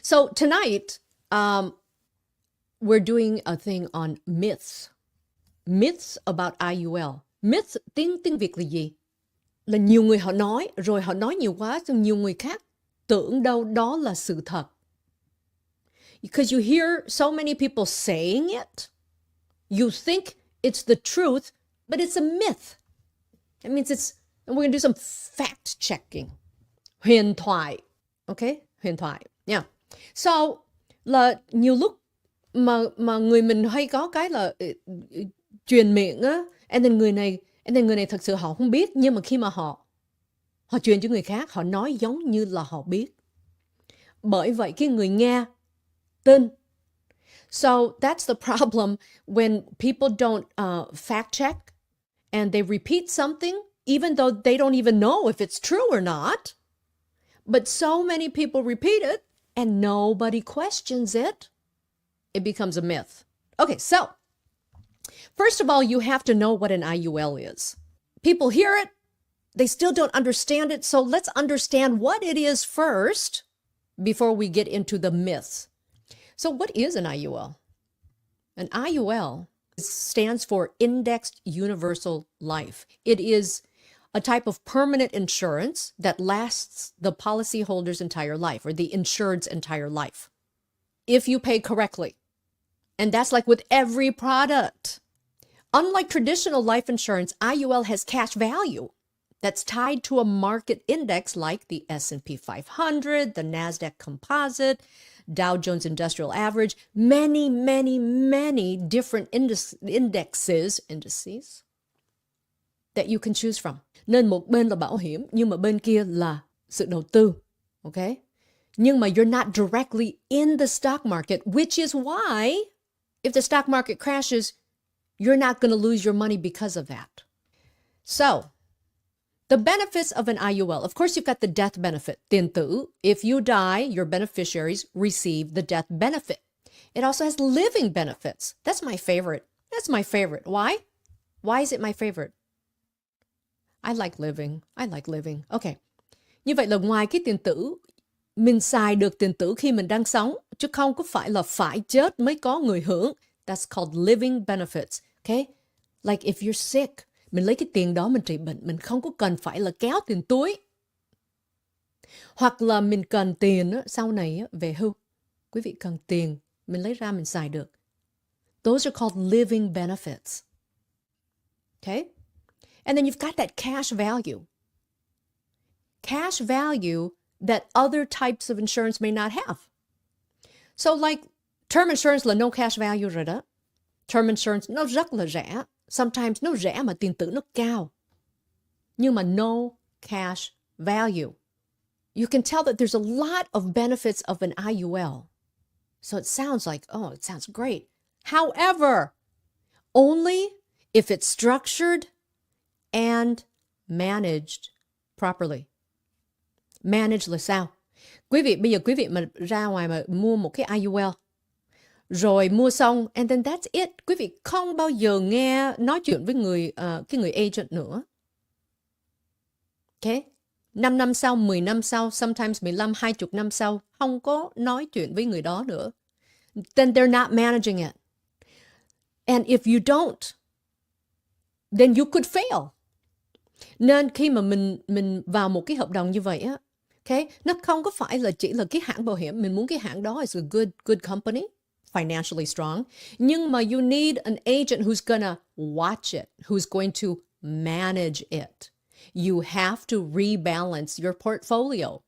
So tonight, we're doing a thing on myths. Myths about IUL. Myths, tiếng Việt là gì? Là nhiều người họ nói, rồi họ nói nhiều quá, xong nhiều người khác tưởng đâu đó là sự thật. Because you hear so many people saying it, you think it's the truth, but it's a myth. That means and we're going to do some fact checking. Huyền thoại. Okay? Huyền thoại. Yeah. So, là nhiều lúc mà người mình hay có cái là truyền miệng á, and then người này thật sự họ không biết, nhưng mà khi mà họ truyền cho người khác, họ nói giống như là họ biết. Bởi vậy cái người nghe tin. So that's the problem when people don't fact check and they repeat something even though they don't even know if it's true or not. But so many people repeat it and nobody questions it. It becomes a myth. Okay, so first of all, you have to know what an IUL is. People hear it, they still don't understand it, so let's understand what it is first before we get into the myths. So what is an IUL? An IUL stands for Indexed Universal Life. It is a type of permanent insurance that lasts the policyholder's entire life, or the insured's entire life, if you pay correctly. And that's like with every product. Unlike traditional life insurance, IUL has cash value that's tied to a market index like the S&P 500, the NASDAQ Composite, Dow Jones Industrial Average, many, many, many different indices that you can choose from. Nên một bên là bảo hiểm, nhưng mà bên kia là sự đầu tư. Okay? Nhưng mà you're not directly in the stock market, which is why if the stock market crashes, you're not going to lose your money because of that. So, the benefits of an IUL. Of course, you've got the death benefit, tiền tử. If you die, your beneficiaries receive the death benefit. It also has living benefits. That's my favorite. Why? Why is it my favorite? I like living. Okay. Như vậy là ngoài cái tiền tử, mình xài được tiền tử khi mình đang sống, chứ không có phải là phải chết mới có người hưởng. That's called living benefits. Okay? Like if you're sick, mình lấy cái tiền đó mình trị bệnh, mình không có cần phải là kéo tiền túi. Hoặc là mình cần tiền sau này về hưu. Quý vị cần tiền, mình lấy ra mình xài được. Those are called living benefits. Okay? And then you've got that cash value. Cash value that other types of insurance may not have. So like term insurance là no cash value rồi đó. Term insurance nó rất là rẻ. Sometimes nó rẻ mà tiền tử nó cao. Nhưng mà no cash value. You can tell that there's a lot of benefits of an IUL. So it sounds like, oh, it sounds great. However, only if it's structured and managed properly. Manage là sao? Bây giờ quý vị mà ra ngoài mà mua một cái IUL, rồi mua xong, and then that's it. Quý vị không bao giờ nghe nói chuyện với cái người agent nữa. Okay? 5 năm sau, 10 năm sau, sometimes 15, 20 năm sau, không có nói chuyện với người đó nữa. Then they're not managing it. And if you don't, then you could fail. Nên khi mà mình vào một cái hợp đồng như vậy á, okay, nó không có phải là chỉ là cái hãng bảo hiểm, mình muốn cái hãng đó is a good company, financially strong, nhưng mà you need an agent who's gonna watch it, who's going to manage it. You have to rebalance your portfolio.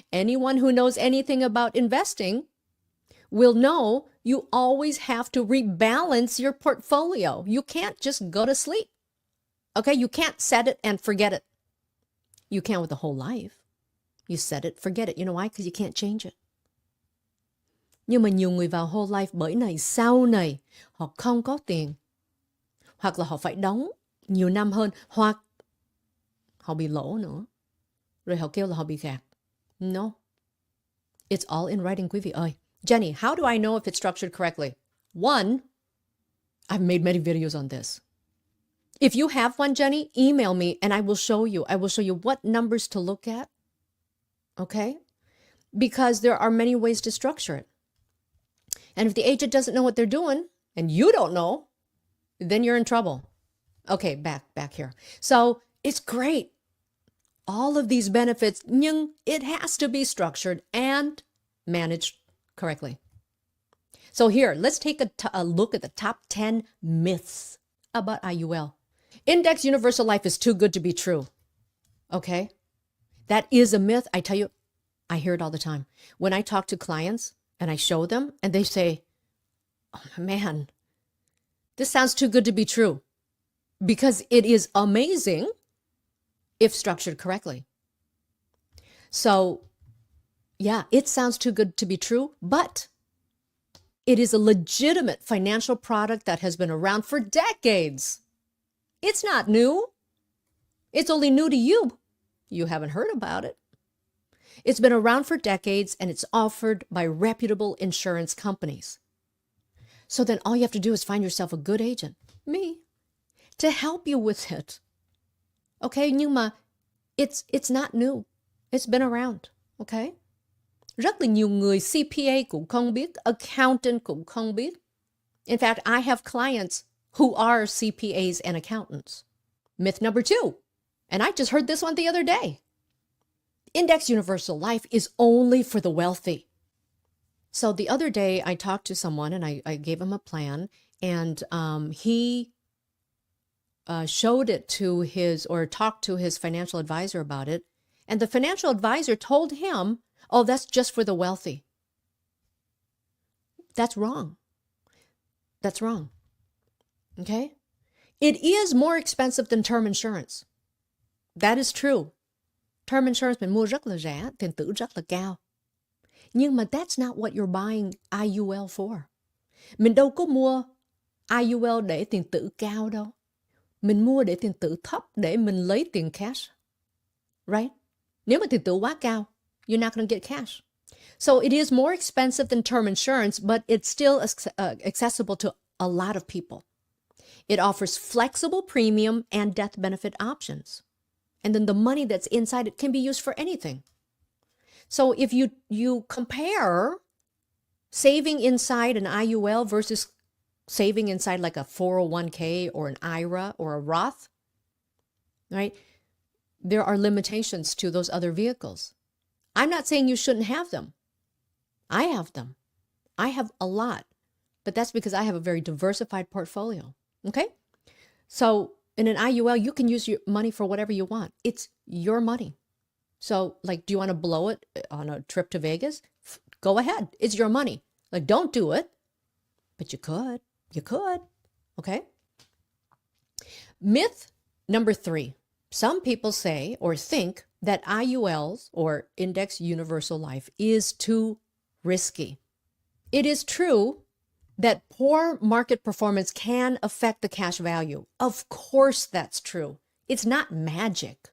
Anyone who knows anything about investing will know you always have to rebalance your portfolio. You can't just go to sleep. Okay, you can't set it and forget it. You can with the whole life. You set it, forget it. You know why? Because you can't change it. Nhưng mà nhiều người vào whole life bởi này sau này họ không có tiền. Hoặc là họ phải đóng nhiều năm hơn. Hoặc họ bị lỗ nữa. Rồi họ kêu là họ bị gạt. No. It's all in writing, quý vị ơi. Jenny, how do I know if it's structured correctly? One, I've made many videos on this. If you have one, Jenny, email me and I will show you. I will show you what numbers to look at. Okay? because there are many ways to structure it. And if the agent doesn't know what they're doing and you don't know, then you're in trouble. Okay, back here. So it's great. All of these benefits, nhưng it has to be structured and managed correctly. So here, let's take a look at the top 10 myths about IUL. Index universal life is too good to be true. Okay? That is a myth. I tell you, I hear it all the time. When I talk to clients and I show them and they say, oh man, this sounds too good to be true. Because it is amazing if structured correctly. So, yeah, it sounds too good to be true, but it is a legitimate financial product that has been around for decades. It's not new. It's only new to you. You haven't heard about it. It's been around for decades and it's offered by reputable insurance companies. So then all you have to do is find yourself a good agent, me, to help you with it. Okay, nhưng mà it's not new. It's been around, okay? Rất là nhiều người CPA cũng không biết, accountant cũng không biết. In fact, I have clients who are CPAs and accountants. Myth number 2, and I just heard this one the other day. Index universal life is only for the wealthy. So the other day I talked to someone and I gave him a plan, and he showed it to talked to his financial advisor about it. And the financial advisor told him, oh, that's just for the wealthy. That's wrong. That's wrong. Okay? It is more expensive than term insurance. That is true. Term insurance mình mua rất là rẻ, tiền tử rất là cao. Nhưng mà that's not what you're buying IUL for. Mình đâu có mua IUL để tiền tử cao đâu. Mình mua để tiền tử thấp để mình lấy tiền cash. Right? Nếu mà tiền tử quá cao, you're not going to get cash. So it is more expensive than term insurance, but it's still accessible to a lot of people. It offers flexible premium and death benefit options. And then the money that's inside it can be used for anything. So if you compare saving inside an IUL versus saving inside like a 401k or an IRA or a Roth, right? There are limitations to those other vehicles. I'm not saying you shouldn't have them. I have them. I have a lot, but that's because I have a very diversified portfolio. Okay? So in an IUL, you can use your money for whatever you want. It's your money. So like, do you want to blow it on a trip to Vegas? Go ahead. It's your money. Like, don't do it, but you could. You could. Okay? Myth number 3. Some people say or think that IULs, or Index Universal Life, is too risky. It is true that poor market performance can affect the cash value. Of course that's true. It's not magic.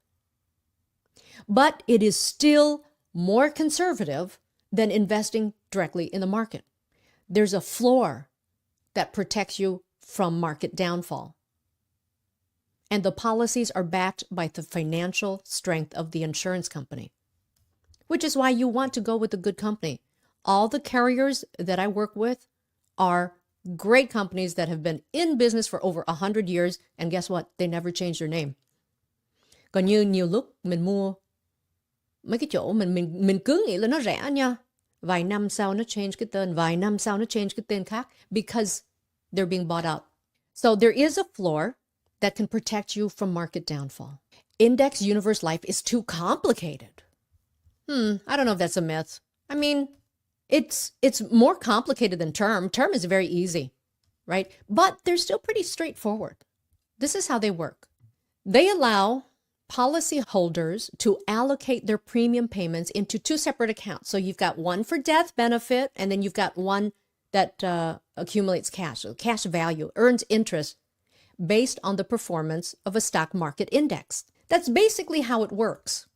But it is still more conservative than investing directly in the market. There's a floor that protects you from market downfall. And the policies are backed by the financial strength of the insurance company, which is why you want to go with a good company. All the carriers that I work with are great companies that have been in business for over 100 years, and guess what? They never changed their name. Còn như nhiều lúc mình mua mấy cái chỗ mình cứ nghĩ là nó rẻ nha. Vài năm sau nó change cái tên, vài năm sau nó change cái tên khác, because they're being bought out. So there is a floor that can protect you from market downfall. Index Universe Life is too complicated. I don't know if that's a myth. I mean, it's more complicated than term. Term is very easy, right? But they're still pretty straightforward. This is how they work. They allow policyholders to allocate their premium payments into 2 separate accounts. So you've got one for death benefit, and then you've got one that accumulates cash. So cash value, earns interest based on the performance of a stock market index. That's basically how it works.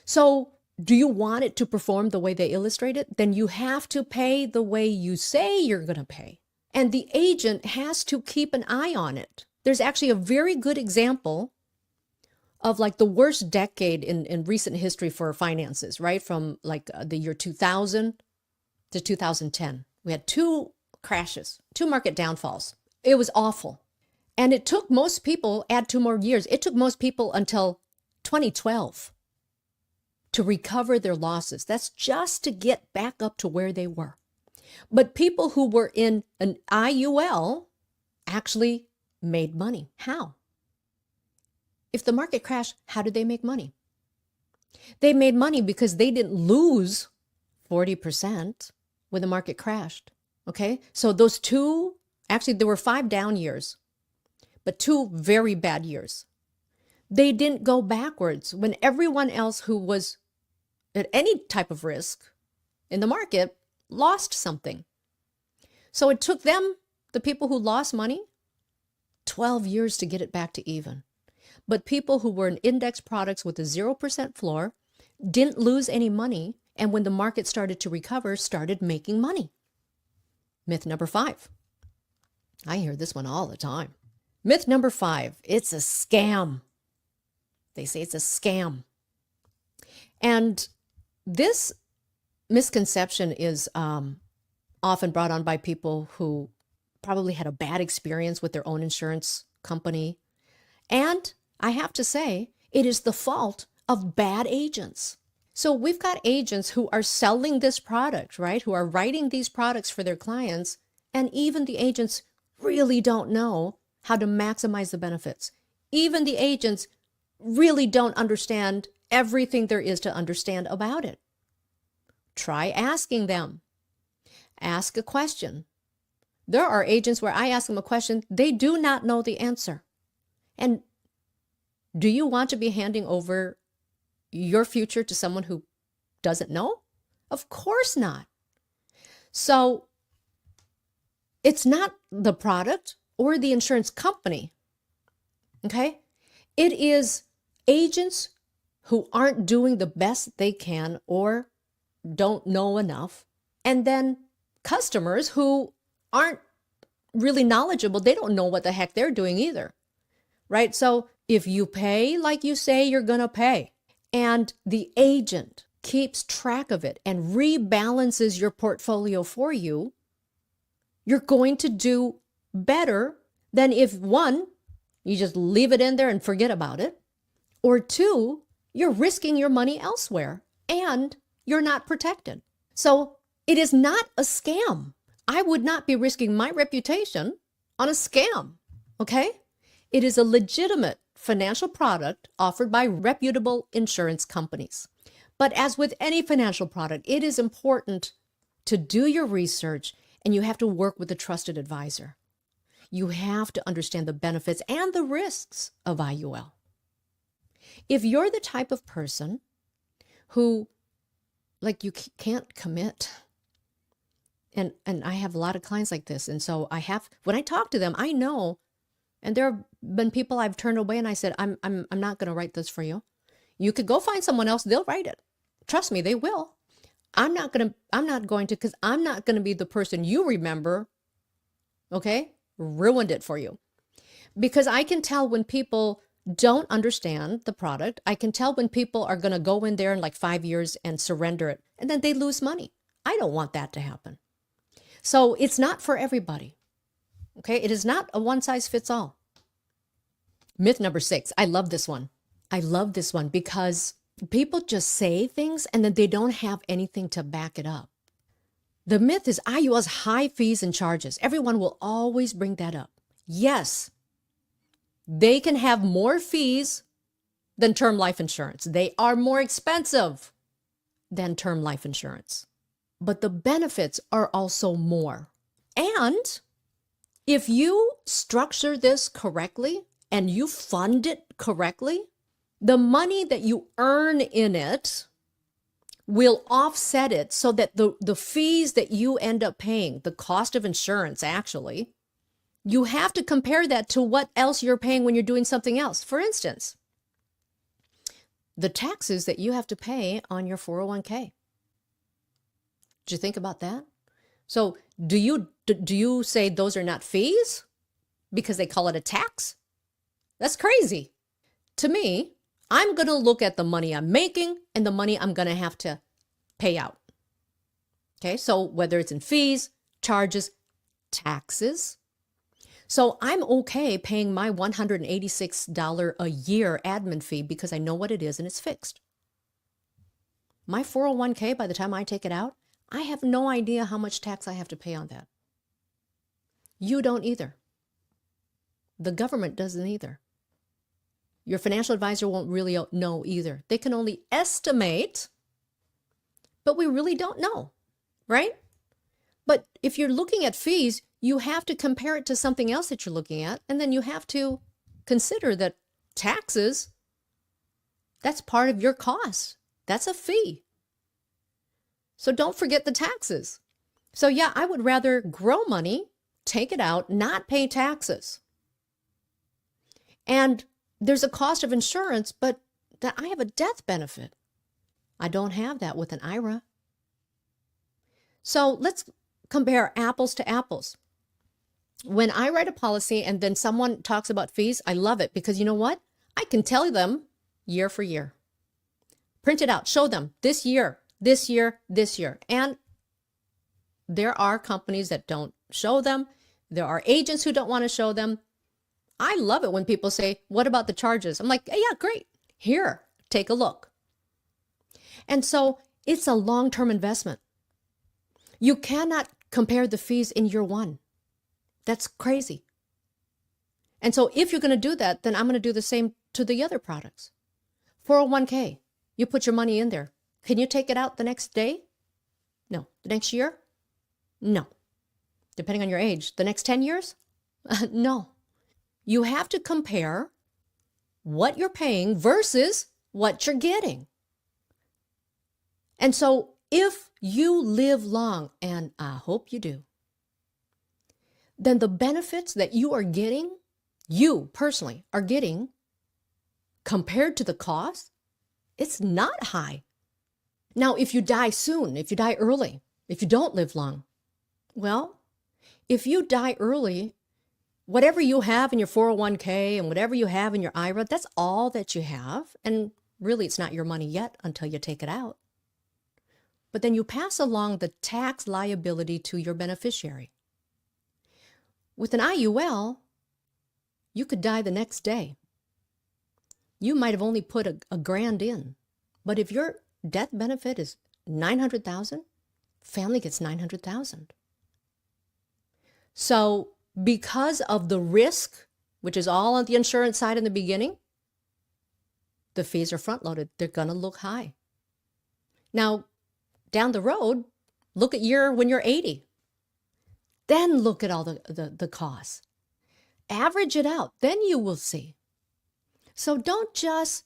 So do you want it to perform the way they illustrate it? Then you have to pay the way you say you're going to pay. And the agent has to keep an eye on it. There's actually a very good example of like the worst decade in recent history for finances, right? From like the year 2000 to 2010. We had two crashes, two market downfalls. It was awful. And it took most people, add 2 more years, it took most people until 2012 to recover their losses. That's just to get back up to where they were. But people who were in an IUL actually made money. How? If the market crashed, how did they make money? They made money because they didn't lose 40% when the market crashed. Okay? So those two, actually there were 5 down years, but 2 very bad years. They didn't go backwards when everyone else who was at any type of risk in the market lost something. So it took them, the people who lost money, 12 years to get it back to even. But people who were in index products with a 0% floor didn't lose any money, and when the market started to recover, started making money. Myth number 5. I hear this one all the time. Myth number 5, it's a scam. They say it's a scam. And this misconception is often brought on by people who probably had a bad experience with their own insurance company. And I have to say, it is the fault of bad agents. So we've got agents who are selling this product, right? Who are writing these products for their clients. And even the agents really don't know how to maximize the benefits. Even the agents really don't understand everything there is to understand about it. Try asking them. Ask a question. There are agents where I ask them a question, they do not know the answer. And do you want to be handing over your future to someone who doesn't know? Of course not. So it's not the product or the insurance company, okay? It is agents who aren't doing the best they can or don't know enough, and then customers who aren't really knowledgeable. They don't know what the heck they're doing either, right? So if you pay like you say you're going to pay, and the agent keeps track of it and rebalances your portfolio for you, you're going to do better than if, 1, you just leave it in there and forget about it, or 2, you're risking your money elsewhere and you're not protected. So it is not a scam. I would not be risking my reputation on a scam, okay? It is a legitimate financial product offered by reputable insurance companies. But as with any financial product, it is important to do your research, and you have to work with a trusted advisor. You have to understand the benefits and the risks of IUL. If you're the type of person who, like, you can't commit, and I have a lot of clients like this, and so when I talk to them, I know, and there have been people I've turned away, and I said, I'm not going to write this for you. You could go find someone else, they'll write it. Trust me, they will. I'm not going to, because I'm not going to be the person you remember, okay? Ruined it for you. Because I can tell when people don't understand the product. I can tell when people are going to go in there in like 5 years and surrender it, and then they lose money. I don't want that to happen. So it's not for everybody. Okay? It is not a one-size-fits-all. Myth number 6. I love this one. I love this one because people just say things and then they don't have anything to back it up. The myth is IULs high fees and charges. Everyone will always bring that up. Yes, they can have more fees than term life insurance. They are more expensive than term life insurance. But the benefits are also more. And if you structure this correctly and you fund it correctly, the money that you earn in it will offset it so that the fees that you end up paying, the cost of insurance actually, you have to compare that to what else you're paying when you're doing something else. For instance, the taxes that you have to pay on your 401k. Did you think about that? So do you say those are not fees because they call it a tax? That's crazy. To me, I'm going to look at the money I'm making and the money I'm going to have to pay out. Okay, so whether it's in fees, charges, taxes. So I'm okay paying my $186 a year admin fee because I know what it is and it's fixed. My 401k, by the time I take it out, I have no idea how much tax I have to pay on that. You don't either. The government doesn't either. Your financial advisor won't really know either. They can only estimate, but we really don't know, right? But if you're looking at fees, you have to compare it to something else that you're looking at, and then you have to consider that taxes, that's part of your cost. That's a fee. So don't forget the taxes. So yeah, I would rather grow money, take it out, not pay taxes. And there's a cost of insurance, but that I have a death benefit. I don't have that with an IRA. So let's compare apples to apples. When I write a policy and then someone talks about fees, I love it because you know what? I can tell them year for year. Print it out, show them this year, this year, this year. And there are companies that don't show them. There are agents who don't want to show them. I love it when people say, what about the charges? I'm like, yeah, great. Here, take a look. And so it's a long-term investment. You cannot compare the fees in year one. That's crazy. And so if you're going to do that, then I'm going to do the same to the other products. 401k, you put your money in there. Can you take it out the next day? No. The next year? No. Depending on your age. The next 10 years? No. You have to compare what you're paying versus what you're getting. And so if you live long, and I hope you do, then the benefits that you are getting, you personally are getting, compared to the cost, it's not high. Now, if you die soon, if you die early, if you don't live long, well, if you die early, whatever you have in your 401k and whatever you have in your IRA, that's all that you have. And really, it's not your money yet until you take it out. But then you pass along the tax liability to your beneficiary. With an IUL, you could die the next day. You might have only put a grand in. But if your death benefit is $900,000, family gets $900,000. So because of the risk, which is all on the insurance side in the beginning, the fees are front-loaded. They're going to look high. Now, down the road, look at when you're 80. Then look at all the costs. Average it out. Then you will see. So don't just,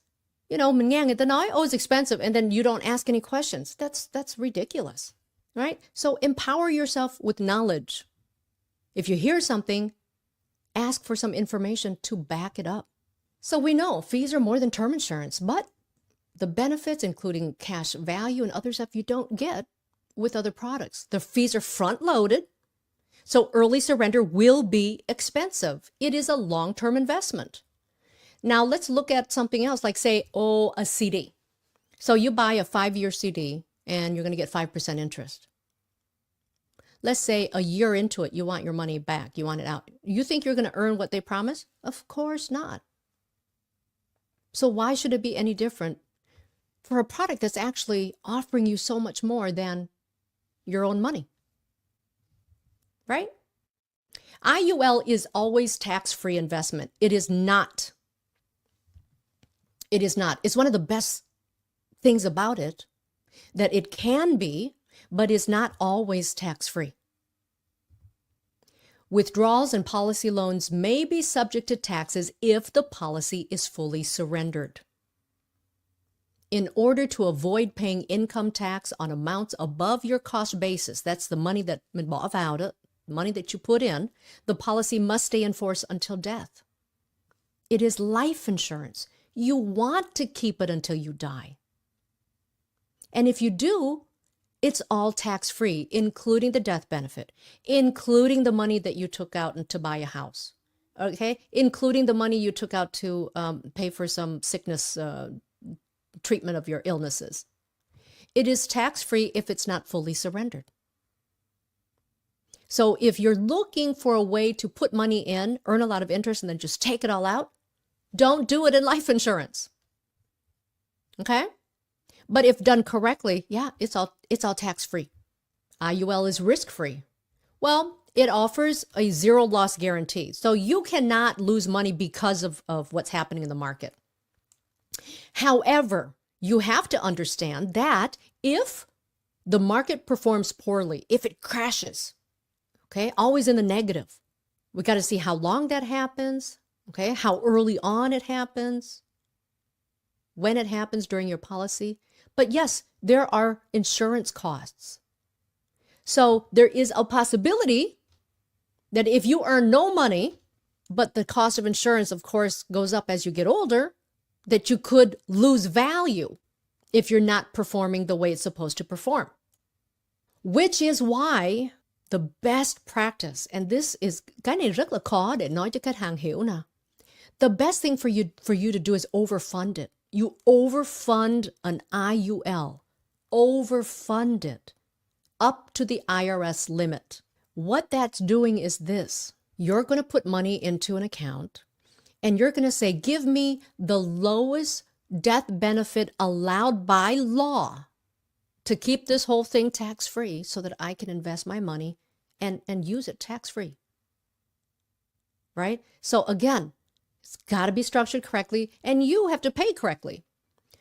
manyang ito na, oh, it's expensive, and then you don't ask any questions. That's ridiculous, right? So empower yourself with knowledge. If you hear something, ask for some information to back it up. So we know fees are more than term insurance, but the benefits, including cash value and other stuff, you don't get with other products. The fees are front-loaded, so early surrender will be expensive. It is a long-term investment. Now let's look at something else, like say, a CD. So you buy a 5-year CD and you're going to get 5% interest. Let's say a year into it, you want your money back. You want it out. You think you're going to earn what they promise? Of course not. So why should it be any different for a product that's actually offering you so much more than your own money? Right? IUL is always tax-free investment. It is not. It is not. It's one of the best things about it that it can be, but is not always tax-free. Withdrawals and policy loans may be subject to taxes if the policy is fully surrendered. In order to avoid paying income tax on amounts above your cost basis, that's the money that money that you put in, the policy must stay in force until death. It is life insurance. You want to keep it until you die. And if you do, it's all tax-free, including the death benefit, including the money that you took out to buy a house, okay? Including the money you took out to pay for some sickness treatment of your illnesses. It is tax-free if it's not fully surrendered. So if you're looking for a way to put money in, earn a lot of interest, and then just take it all out, don't do it in life insurance. Okay? But if done correctly, yeah, it's all tax-free. IUL is risk-free. Well, it offers a zero loss guarantee. So you cannot lose money because of what's happening in the market. However, you have to understand that if the market performs poorly, if it crashes, okay, always in the negative, we got to see how long that happens, okay, how early on it happens, when it happens during your policy. But yes, there are insurance costs. So there is a possibility that if you earn no money, but the cost of insurance, of course, goes up as you get older, that you could lose value if you're not performing the way it's supposed to perform. Which is why the best practice, and this is cái này rất là khó để nói cho khách hàng hiểu nè. The best thing for you to do is overfund it. You overfund an IUL. Overfund it up to the IRS limit. What that's doing is this. You're going to put money into an account and you're going to say, give me the lowest death benefit allowed by law to keep this whole thing tax-free so that I can invest my money and use it tax-free. Right? So again, it's got to be structured correctly and you have to pay correctly.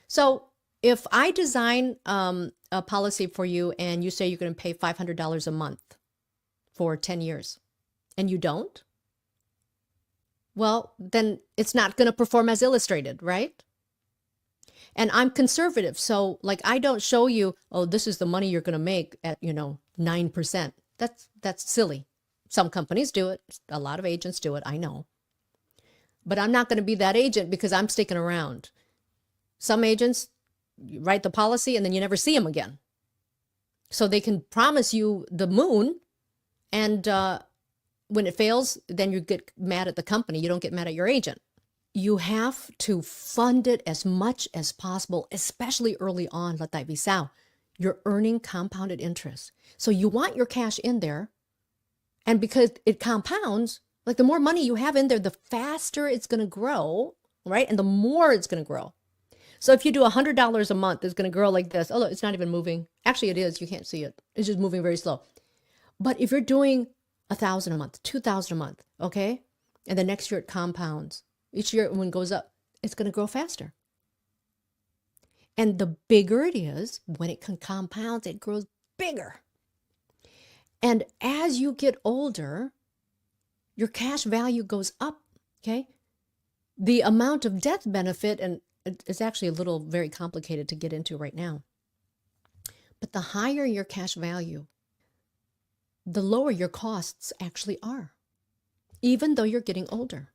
So if I design a policy for you and you say you're going to pay $500 a month for 10 years and you don't, well, then it's not going to perform as illustrated, right? And I'm conservative. So like, I don't show you, oh, this is the money you're going to make at, 9%. That's silly. Some companies do it. A lot of agents do it. I know. But I'm not going to be that agent because I'm sticking around. Some agents, you write the policy and then you never see them again. So they can promise you the moon, and when it fails, then you get mad at the company. You don't get mad at your agent. You have to fund it as much as possible, especially early on. Là tại vì sao? You're earning compounded interest. So you want your cash in there, and because it compounds, like the more money you have in there, the faster it's going to grow, right? And the more it's going to grow. So if you do $100 a month, it's going to grow like this. Oh, look, it's not even moving. Actually, it is. You can't see it. It's just moving very slow. But if you're doing $1,000 a month, $2,000 a month, okay? And the next year it compounds. Each year when it goes up, it's going to grow faster. And the bigger it is, when it can compound, it grows bigger. And as you get older, your cash value goes up, okay? The amount of death benefit, and it's actually a little very complicated to get into right now, but the higher your cash value, the lower your costs actually are, even though you're getting older.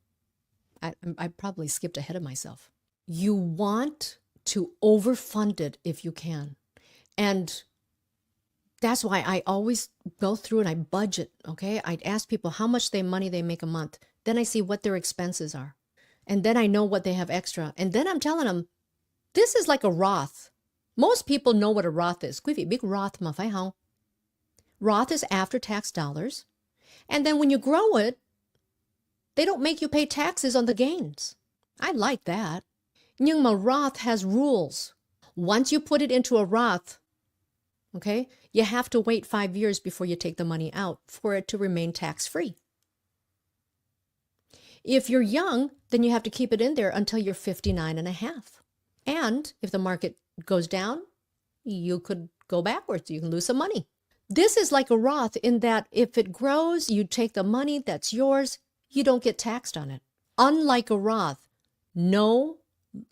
I probably skipped ahead of myself. You want to overfund it if you can. And that's why I always go through and I budget, okay? I ask people how much money they make a month. Then I see what their expenses are. And then I know what they have extra. And then I'm telling them, this is like a Roth. Most people know what a Roth is. Quý vị biết Roth mà phải không? Roth is after-tax dollars. And then when you grow it, they don't make you pay taxes on the gains. I like that. Nhưng mà Roth has rules. Once you put it into a Roth, okay, you have to wait 5 years before you take the money out for it to remain tax-free. If you're young, then you have to keep it in there until you're 59 and a half. And if the market goes down, you could go backwards. You can lose some money. This is like a Roth in that if it grows, you take the money that's yours, you don't get taxed on it. Unlike a Roth, no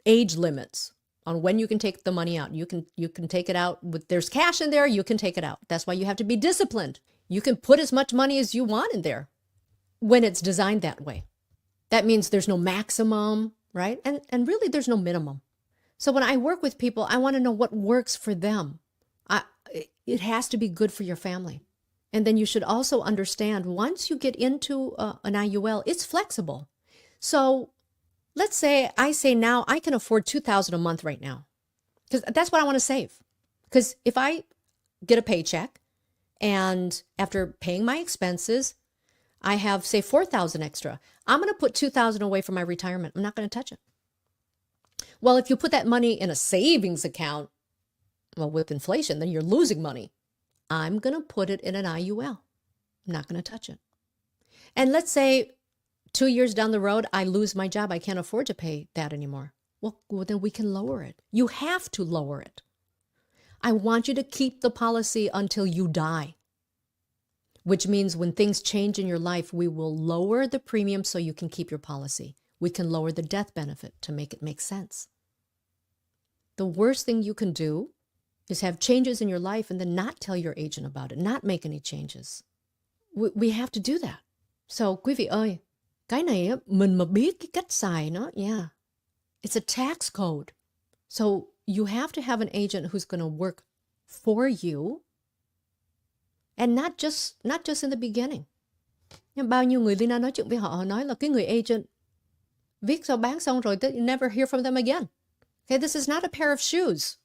age limits on when you can take the money out. You can take it out there's cash in there, you can take it out. That's why you have to be disciplined. You can put as much money as you want in there when it's designed that way. That means there's no maximum, right? And really there's no minimum. So when I work with people, I want to know what works for them. It has to be good for your family. And then you should also understand once you get into an IUL, it's flexible. So let's say I say now I can afford $2,000 a month right now. Because that's what I want to save. Because if I get a paycheck and after paying my expenses, I have, say, $4,000 extra, I'm going to put $2,000 away for my retirement. I'm not going to touch it. Well, if you put that money in a savings account, well, with inflation, then you're losing money. I'm going to put it in an IUL. I'm not going to touch it. And let's say 2 years down the road, I lose my job. I can't afford to pay that anymore. Well, then we can lower it. You have to lower it. I want you to keep the policy until you die, which means when things change in your life, we will lower the premium so you can keep your policy. We can lower the death benefit to make it make sense. The worst thing you can do is have changes in your life and then not tell your agent about it, not make any changes. We have to do that. So, quý vị ơi, cái này mình mà biết cái cách xài nó, yeah. It's a tax code. So you have to have an agent who's going to work for you, and not just in the beginning. Nhưng bao nhiêu người Lina nói chuyện với họ nói là cái người agent viết xong bán xong rồi you never hear from them again. Okay, this is not a pair of shoes.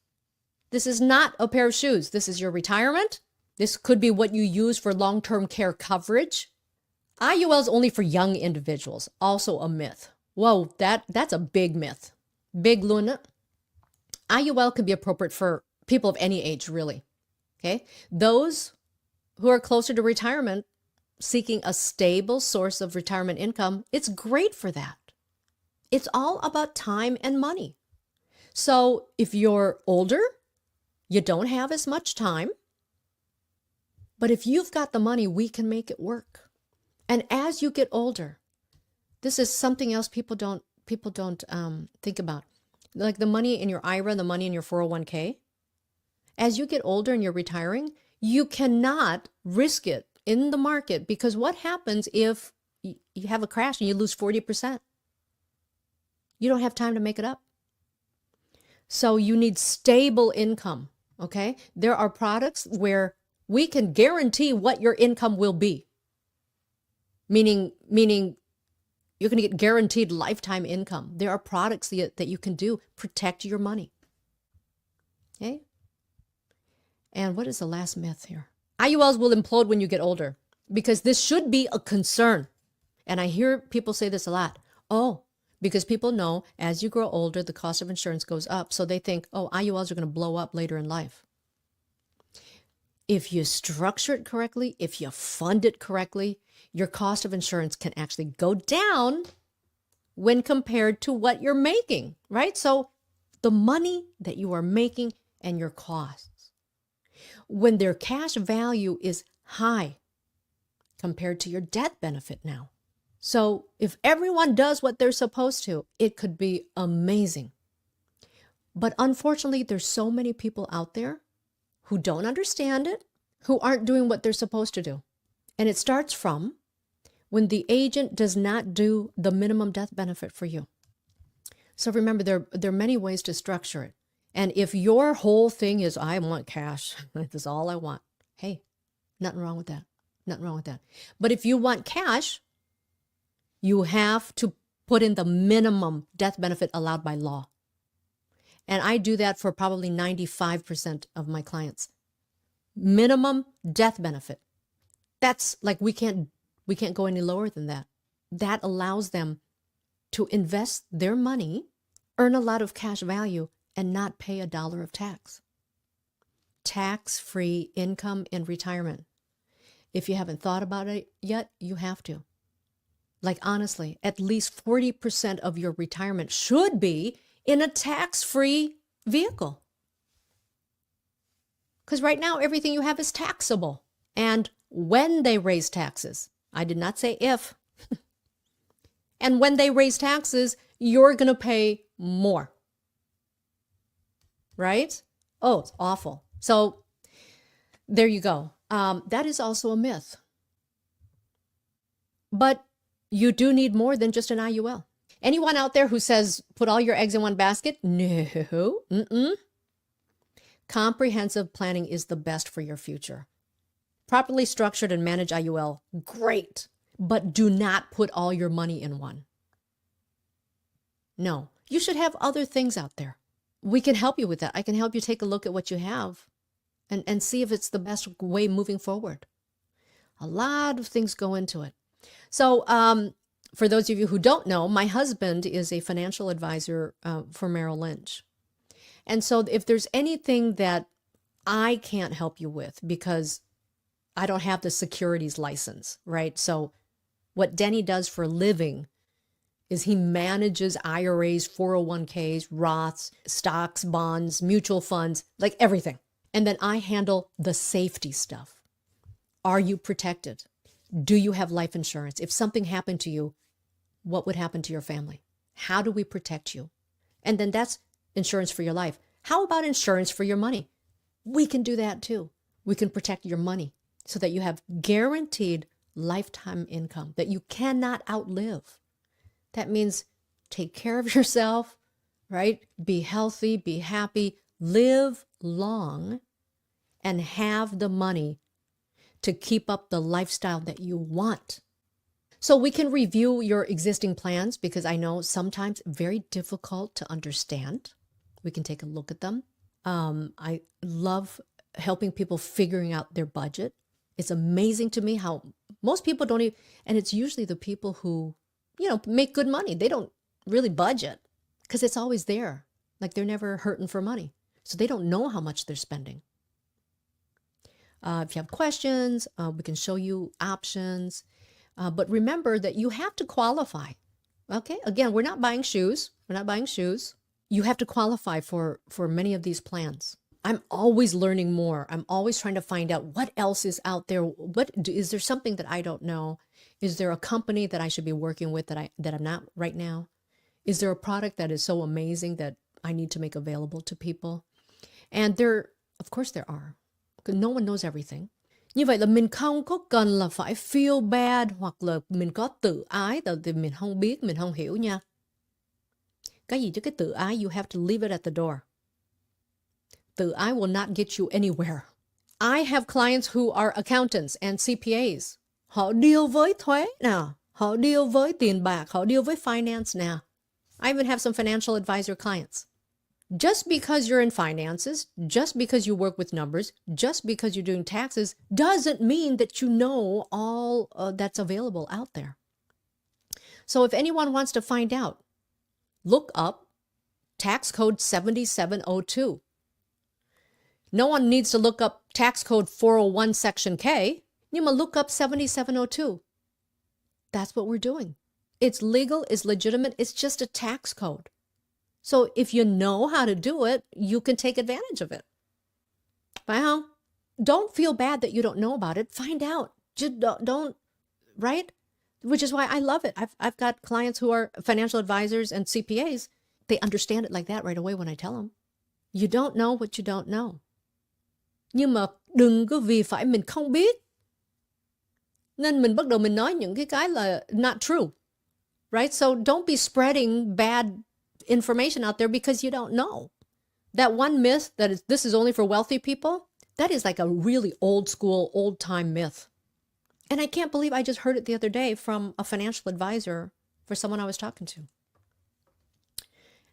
This is not a pair of shoes. This is your retirement. This could be what you use for long-term care coverage. IUL is only for young individuals. Also a myth. Whoa, that's a big myth. Big luna. IUL can be appropriate for people of any age, really. Okay? Those who are closer to retirement, seeking a stable source of retirement income, it's great for that. It's all about time and money. So if you're older, you don't have as much time, but if you've got the money, we can make it work. And as you get older, this is something else people don't think about. Like the money in your IRA, the money in your 401k. As you get older and you're retiring, you cannot risk it in the market, because what happens if you have a crash and you lose 40%? You don't have time to make it up. So you need stable income, okay? There are products where we can guarantee what your income will be. Meaning you're going to get guaranteed lifetime income. There are products that you can do, protect your money. Okay? And what is the last myth here? IULs will implode when you get older, because this should be a concern. And I hear people say this a lot. Oh, because people know as you grow older, the cost of insurance goes up. So they think, oh, IULs are going to blow up later in life. If you structure it correctly, if you fund it correctly, your cost of insurance can actually go down when compared to what you're making, right? So the money that you are making and your costs, when their cash value is high compared to your death benefit now. So if everyone does what they're supposed to, it could be amazing. But unfortunately, there's so many people out there who don't understand it, who aren't doing what they're supposed to do. And it starts from when the agent does not do the minimum death benefit for you. So remember, there are many ways to structure it. And if your whole thing is, I want cash, that's all I want. Hey, nothing wrong with that. Nothing wrong with that. But if you want cash, you have to put in the minimum death benefit allowed by law. And I do that for probably 95% of my clients. Minimum death benefit. That's like, we can't go any lower than that. That allows them to invest their money, earn a lot of cash value, and not pay $1 of tax. Tax-free income in retirement. If you haven't thought about it yet, you have to. Like, honestly, at least 40% of your retirement should be in a tax-free vehicle. Because right now, everything you have is taxable. And when they raise taxes, I did not say if, and when they raise taxes, you're going to pay more. Right? Oh, it's awful. So there you go. That is also a myth. But you do need more than just an IUL. Anyone out there who says, put all your eggs in one basket? No. Comprehensive planning is the best for your future. Properly structured and managed IUL, great. But do not put all your money in one. No, you should have other things out there. we can help you with that. I can help you take a look at what you have and see if it's the best way moving forward. A lot of things go into it. So for those of you who don't know, my husband is a financial advisor for Merrill Lynch. And so if there's anything that I can't help you with because I don't have the securities license, right? So what Denny does for a living is he manages IRAs, 401ks, Roths, stocks, bonds, mutual funds, like everything. And then I handle the safety stuff. Are you protected? Do you have life insurance? If something happened to you, what would happen to your family? How do we protect you? And then that's insurance for your life. How about insurance for your money? We can do that too. We can protect your money so that you have guaranteed lifetime income that you cannot outlive. That means take care of yourself, right? Be healthy, be happy, live long, and have the money to keep up the lifestyle that you want. So we can review your existing plans because I know sometimes very difficult to understand. We can take a look at them. I love helping people figuring out their budget. It's amazing to me how most people don't even, and it's usually the people who, make good money. They don't really budget because it's always there. Like they're never hurting for money. So they don't know how much they're spending. If you have questions, we can show you options. But remember that you have to qualify. Okay? Again, we're not buying shoes. We're not buying shoes. You have to qualify for many of these plans. I'm always learning more. I'm always trying to find out what else is out there. Is there something that I don't know? Is there a company that I should be working with that I'm not right now? Is there a product that is so amazing that I need to make available to people? And of course there are. Because no one knows everything. Như vậy là mình không có cần là phải feel bad hoặc là mình có tự ái tại vì mình không biết, mình không hiểu nha. Cái gì chứ cái tự ái, you have to leave it at the door. Tự ái will not get you anywhere. I have clients who are accountants and CPAs. Họ deal với thuế nào, họ deal với tiền bạc, họ deal với finance nào. I even have some financial advisor clients. Just because you're in finances, just because you work with numbers, just because you're doing taxes, doesn't mean that you know all that's available out there. So if anyone wants to find out, look up tax code 7702. No one needs to look up tax code 401 section K. Nhưng mà look up 7702. That's what we're doing. It's legal, it's legitimate, it's just a tax code. So if you know how to do it, you can take advantage of it. Phải không? Don't feel bad that you don't know about it. Find out. Just don't, right? Which is why I love it. I've got clients who are financial advisors and CPAs. They understand it like that right away when I tell them. You don't know what you don't know. Nhưng mà đừng có vì phải mình không biết nên mình bắt đầu mình nói những cái là not true. Right? So don't be spreading bad information out there because you don't know. That one myth that this is only for wealthy people, that is like a really old school, old time myth. And I can't believe I just heard it the other day from a financial advisor for someone I was talking to.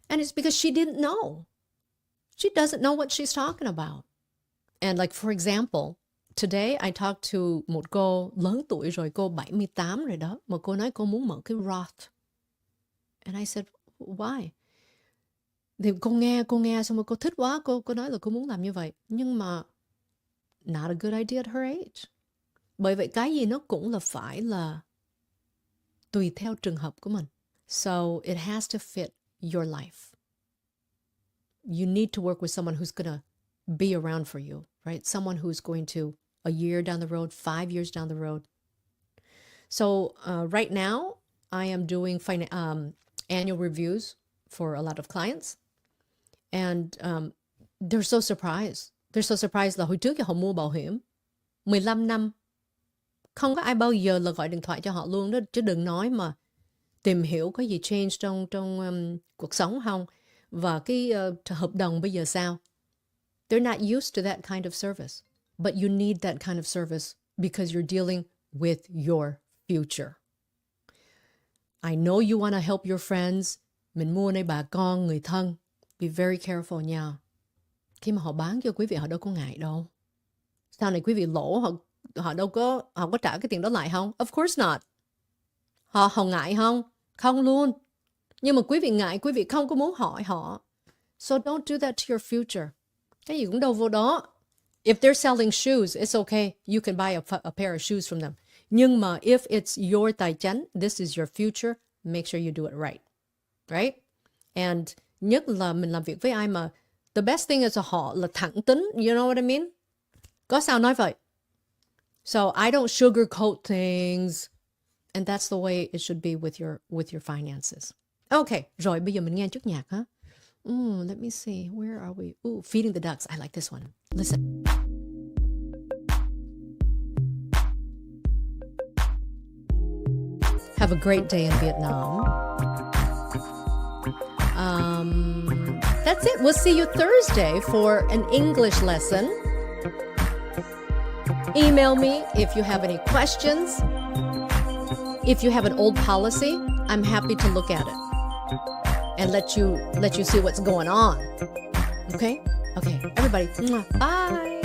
And it's because she didn't know. She doesn't know what she's talking about. And like, for example, today I talked to một cô lớn tuổi rồi, cô 78 rồi đó, mà cô nói cô muốn mở cái Roth. And I said, why? Thì cô nghe xong rồi cô thích quá, cô nói là cô muốn làm như vậy. Nhưng mà not a good idea at her age. Bởi vậy cái gì nó cũng là phải là tùy theo trường hợp của mình. So it has to fit your life. You need to work with someone who's going to be around for you, right? Someone who's going to, a year down the road, 5 years down the road. So right now, I am doing annual reviews for a lot of clients. And they're so surprised. They're so surprised là hồi trước họ mua bảo hiểm 15 năm. Không có ai bao giờ là gọi điện thoại cho họ luôn đó. Chứ đừng nói mà tìm hiểu có gì change trong cuộc sống không. Và cái hợp đồng bây giờ sao. They're not used to that kind of service. But you need that kind of service because you're dealing with your future. I know you want to help your friends. Mình mua này bà con, người thân. Be very careful nha. Khi mà họ bán cho quý vị, họ đâu có ngại đâu. Sau này quý vị lỗ, họ có trả cái tiền đó lại không? Of course not. Họ ngại không? Không luôn. Nhưng mà quý vị ngại, quý vị không có muốn hỏi họ. So don't do that to your future. Cái gì cũng đâu vô đó. If they're selling shoes, it's okay. You can buy a pair of shoes from them. Nhưng mà if it's your tài chánh, this is your future, make sure you do it right. Right? And nhất là mình làm việc với ai mà the best thing is họ là thẳng tính. You know what I mean? Có sao nói vậy. So I don't sugarcoat things. And that's the way it should be with your finances. Okay, rồi bây giờ mình nghe chút nhạc hả? Let me see. Where are we? Feeding the Ducks. I like this one. Listen. Have a great day in Vietnam. That's it. We'll see you Thursday for an English lesson. Email me if you have any questions. If you have an old policy, I'm happy to look at it and let you see what's going on. Okay? Okay. Everybody, bye.